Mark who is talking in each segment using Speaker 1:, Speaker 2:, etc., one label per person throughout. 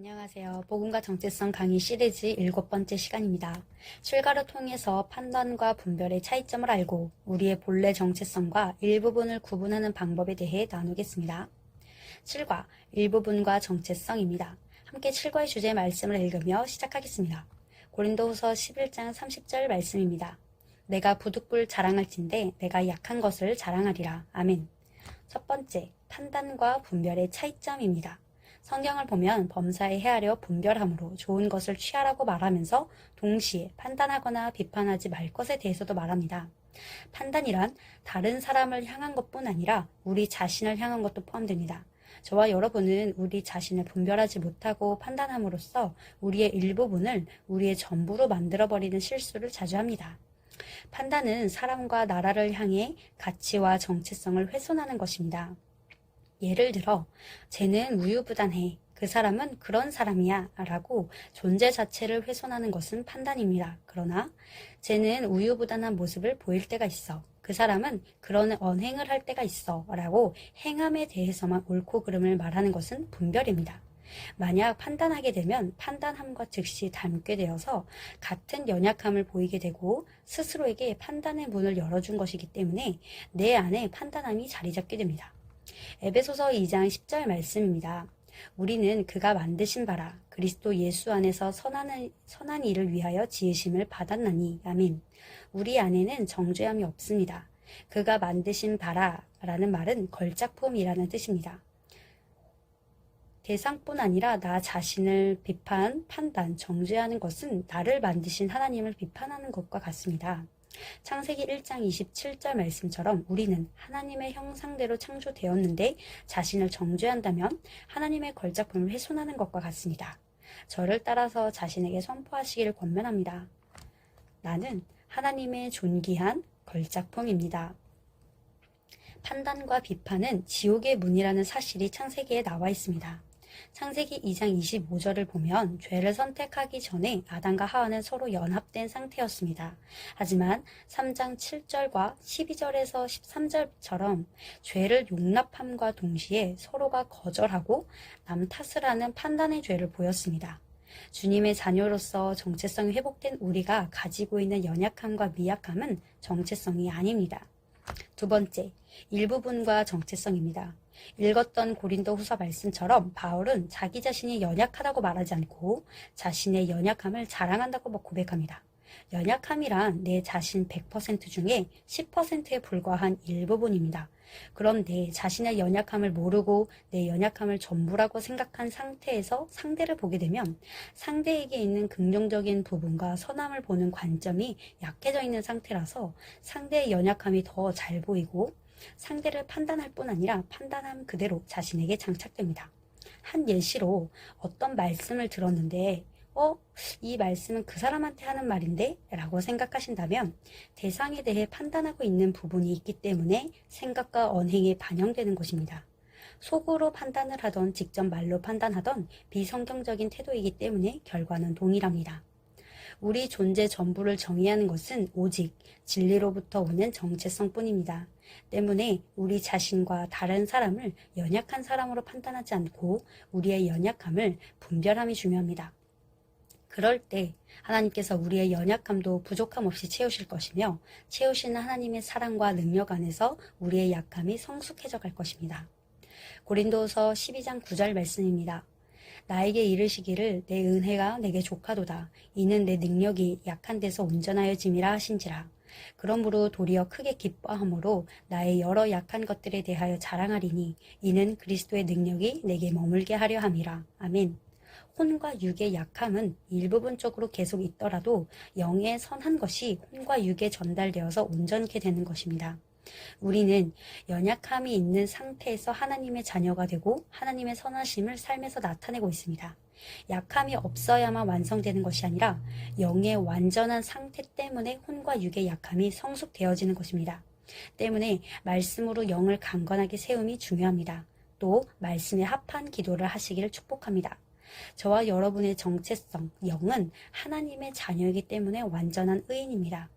Speaker 1: 안녕하세요. 복음과 정체성 강의 시리즈 7번째 시간입니다. 실과를 통해서 판단과 분별의 차이점을 알고 우리의 본래 정체성과 일부분을 구분하는 방법에 대해 나누겠습니다. 실과, 일부분과 정체성입니다. 함께 실과의 주제 말씀을 읽으며 시작하겠습니다. 고린도후서 11장 30절 말씀입니다. 내가 부득불 자랑할진대 내가 약한 것을 자랑하리라. 아멘. 첫 번째, 판단과 분별의 차이점입니다. 성경을 보면 범사에 헤아려 분별함으로 좋은 것을 취하라고 말하면서 동시에 판단하거나 비판하지 말 것에 대해서도 말합니다. 판단이란 다른 사람을 향한 것뿐 아니라 우리 자신을 향한 것도 포함됩니다. 저와 여러분은 우리 자신을 분별하지 못하고 판단함으로써 우리의 일부분을 우리의 전부로 만들어버리는 실수를 자주 합니다. 판단은 사람과 나라를 향해 가치와 정체성을 훼손하는 것입니다. 예를 들어 쟤는 우유부단해, 그 사람은 그런 사람이야 라고 존재 자체를 훼손하는 것은 판단입니다. 그러나 쟤는 우유부단한 모습을 보일 때가 있어, 그 사람은 그런 언행을 할 때가 있어 라고 행함에 대해서만 옳고 그름을 말하는 것은 분별입니다. 만약 판단하게 되면 판단함과 즉시 닮게 되어서 같은 연약함을 보이게 되고 스스로에게 판단의 문을 열어준 것이기 때문에 내 안에 판단함이 자리 잡게 됩니다. 에베소서 2장 10절 말씀입니다. 우리는 그가 만드신 바라 그리스도 예수 안에서 선한 일을 위하여 지으심을 받았나니. 아멘. 우리 안에는 정죄함이 없습니다. 그가 만드신 바라 라는 말은 걸작품이라는 뜻입니다. 대상뿐 아니라 나 자신을 비판, 판단, 정죄하는 것은 나를 만드신 하나님을 비판하는 것과 같습니다. 창세기 1장 27절 말씀처럼 우리는 하나님의 형상대로 창조되었는데 자신을 정죄한다면 하나님의 걸작품을 훼손하는 것과 같습니다. 저를 따라서 자신에게 선포하시기를 권면합니다. 나는 하나님의 존귀한 걸작품입니다. 판단과 비판은 지옥의 문이라는 사실이 창세기에 나와 있습니다. 창세기 2장 25절을 보면 죄를 선택하기 전에 아담과 하와는 서로 연합된 상태였습니다. 하지만 3장 7절과 12절에서 13절처럼 죄를 용납함과 동시에 서로가 거절하고 남 탓을 하는 판단의 죄를 보였습니다. 주님의 자녀로서 정체성이 회복된 우리가 가지고 있는 연약함과 미약함은 정체성이 아닙니다. 두 번째, 일부분과 정체성입니다. 읽었던 고린도 후서 말씀처럼 바울은 자기 자신이 연약하다고 말하지 않고 자신의 연약함을 자랑한다고 고백합니다. 연약함이란 내 자신 100% 중에 10%에 불과한 일부분입니다. 그런데 자신의 연약함을 모르고 내 연약함을 전부라고 생각한 상태에서 상대를 보게 되면 상대에게 있는 긍정적인 부분과 선함을 보는 관점이 약해져 있는 상태라서 상대의 연약함이 더 잘 보이고 상대를 판단할 뿐 아니라 판단함 그대로 자신에게 장착됩니다. 한 예시로 어떤 말씀을 들었는데 이 말씀은 그 사람한테 하는 말인데? 라고 생각하신다면 대상에 대해 판단하고 있는 부분이 있기 때문에 생각과 언행에 반영되는 것입니다. 속으로 판단을 하던 직접 말로 판단하던 비성경적인 태도이기 때문에 결과는 동일합니다. 우리 존재 전부를 정의하는 것은 오직 진리로부터 오는 정체성뿐입니다. 때문에 우리 자신과 다른 사람을 연약한 사람으로 판단하지 않고 우리의 연약함을 분별함이 중요합니다. 그럴 때 하나님께서 우리의 연약함도 부족함 없이 채우실 것이며 채우시는 하나님의 사랑과 능력 안에서 우리의 약함이 성숙해져 갈 것입니다. 고린도서 12장 9절 말씀입니다. 나에게 이르시기를 내 은혜가 내게 족하도다. 이는 내 능력이 약한 데서 온전하여짐이라 하신지라. 그러므로 도리어 크게 기뻐함으로 나의 여러 약한 것들에 대하여 자랑하리니 이는 그리스도의 능력이 내게 머물게 하려 함이라. 아멘. 혼과 육의 약함은 일부분적으로 계속 있더라도 영의 선한 것이 혼과 육에 전달되어서 온전케 되는 것입니다. 우리는 연약함이 있는 상태에서 하나님의 자녀가 되고 하나님의 선하심을 삶에서 나타내고 있습니다. 약함이 없어야만 완성되는 것이 아니라 영의 완전한 상태 때문에 혼과 육의 약함이 성숙되어지는 것입니다. 때문에 말씀으로 영을 강건하게 세움이 중요합니다. 또 말씀에 합한 기도를 하시기를 축복합니다. 저와 여러분의 정체성, 영은 하나님의 자녀이기 때문에 완전한 의인입니다.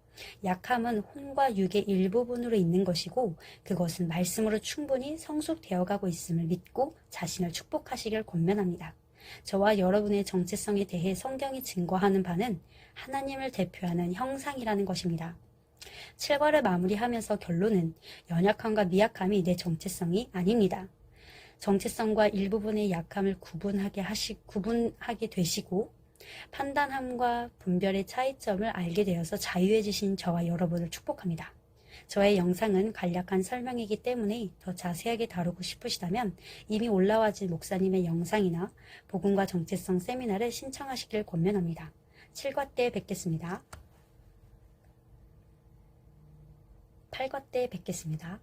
Speaker 1: 약함은 혼과 육의 일부분으로 있는 것이고 그것은 말씀으로 충분히 성숙되어 가고 있음을 믿고 자신을 축복하시길 권면합니다. 저와 여러분의 정체성에 대해 성경이 증거하는 바는 하나님을 대표하는 형상이라는 것입니다. 7과를 마무리하면서 결론은 연약함과 미약함이 내 정체성이 아닙니다. 정체성과 일부분의 약함을 구분하게 되시고 판단함과 분별의 차이점을 알게 되어서 자유해지신 저와 여러분을 축복합니다. 저의 영상은 간략한 설명이기 때문에 더 자세하게 다루고 싶으시다면 이미 올라와진 목사님의 영상이나 복음과 정체성 세미나를 신청하시길 권면합니다. 7과 때 뵙겠습니다. 8과 때 뵙겠습니다.